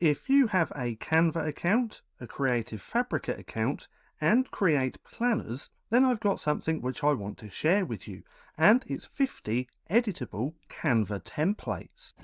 If you have a Canva account, a Creative Fabrica account, and create planners, then I've got something which I want to share with you, and it's 50 editable Canva templates.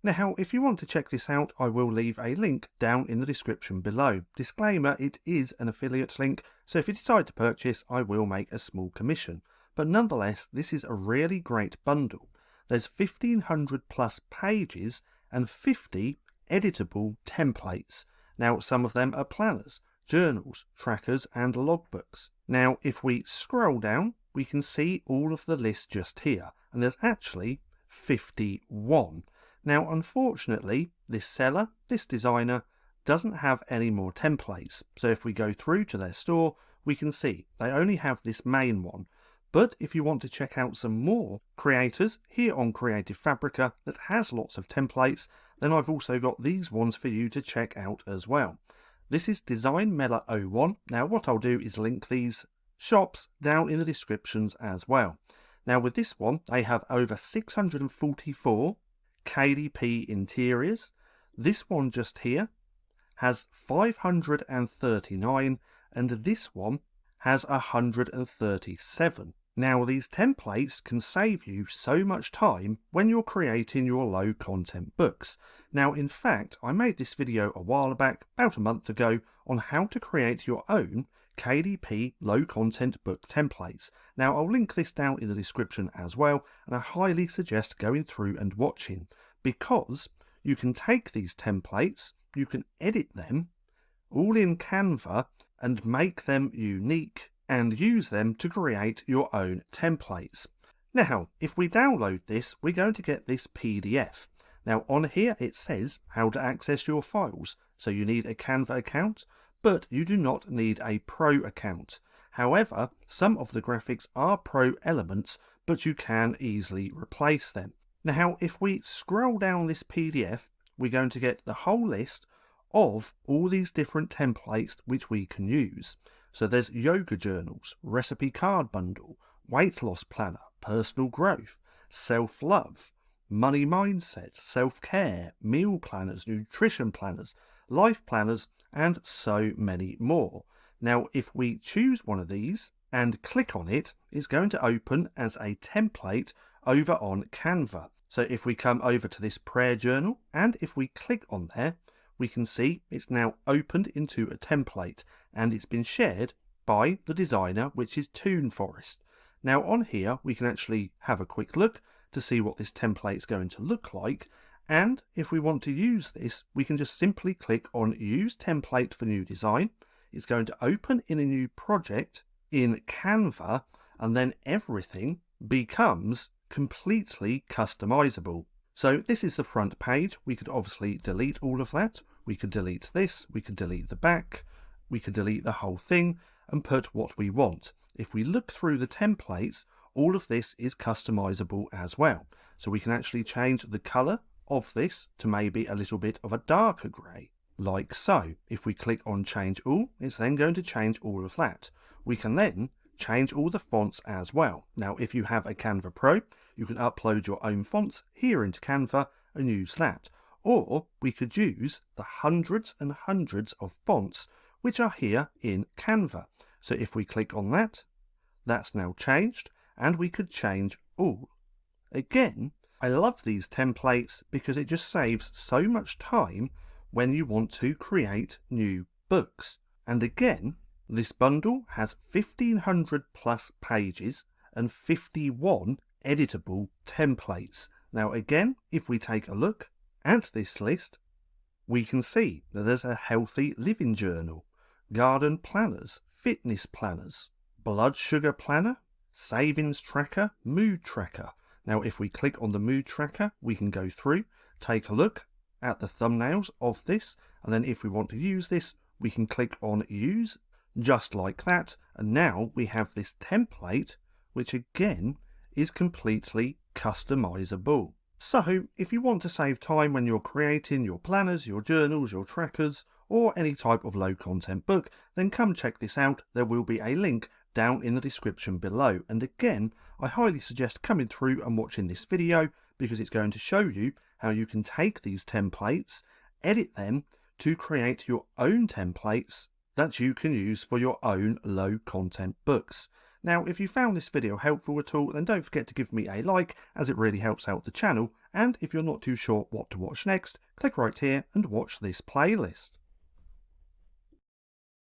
Now, if you want to check this out, I will leave a link down in the description below. Disclaimer, it is an affiliate link, so if you decide to purchase, I will make a small commission. But nonetheless, this is a really great bundle. There's 1,500 plus pages and 50 editable templates. Now, some of them are planners, journals, trackers, and logbooks. Now, if we scroll down, we can see all of the list just here, and there's actually 51. Now, unfortunately, this seller, this designer, doesn't have any more templates. So if we go through to their store, we can see they only have this main one. But if you want to check out some more creators here on Creative Fabrica that has lots of templates, then I've also got these ones for you to check out as well. This is Design Mela 01. Now, what I'll do is link these shops down in the descriptions as well. Now, with this one, they have over 644 KDP interiors. This one just here has 539, and this one has 137. Now, these templates can save you so much time when you're creating your low content books. Now, in fact, I made this video a while back, about a month ago, on how to create your own KDP low content book templates. Now, I'll link this down in the description as well, and I highly suggest going through and watching, because you can take these templates, you can edit them all in Canva and make them unique and use them to create your own templates. Now, if we download this, we're going to get this PDF. Now, on here it says how to access your files. So you need a Canva account, but you do not need a Pro account. However, some of the graphics are Pro elements, but you can easily replace them. Now, if we scroll down this PDF, we're going to get the whole list of all these different templates which we can use. So there's yoga journals, recipe card bundle, weight loss planner, personal growth, self-love, money mindset, self-care, meal planners, nutrition planners, life planners, and so many more. Now, if we choose one of these and click on it, it's going to open as a template over on Canva. So if we come over to this prayer journal, and if we click on there, we can see it's now opened into a template, and it's been shared by the designer, which is Toon Forest. Now on here, we can actually have a quick look to see what this template is going to look like. And if we want to use this, we can just simply click on Use Template for New Design. It's going to open in a new project in Canva, and then everything becomes completely customizable. So this is the front page. We could obviously delete all of that. We could delete this, we could delete the back, we could delete the whole thing and put what we want. If we look through the templates, all of this is customizable as well. So we can actually change the color of this to maybe a little bit of a darker grey, like so. If we click on Change All, it's then going to change all of that. We can then change all the fonts as well. Now, if you have a Canva Pro, you can upload your own fonts here into Canva and use that. Or we could use the hundreds and hundreds of fonts which are here in Canva. So if we click on that, that's now changed, and we could change all. Again, I love these templates because it just saves so much time when you want to create new books. And again, this bundle has 1,500 plus pages and 51 editable templates. Now again, if we take a look at this list, we can see that there's a healthy living journal, garden planners, fitness planners, blood sugar planner, savings tracker, mood tracker. Now if we click on the mood tracker, we can go through, take a look at the thumbnails of this, and then if we want to use this, we can click on Use, just like that, and now we have this template, which again is completely customizable. So if you want to save time when you're creating your planners, your journals, your trackers, or any type of low content book, then come check this out. There will be a link down in the description below. And again, I highly suggest coming through and watching this video because it's going to show you how you can take these templates, edit them to create your own templates that you can use for your own low content books. Now, if you found this video helpful at all, then don't forget to give me a like, as it really helps out the channel. And if you're not too sure what to watch next, click right here and watch this playlist.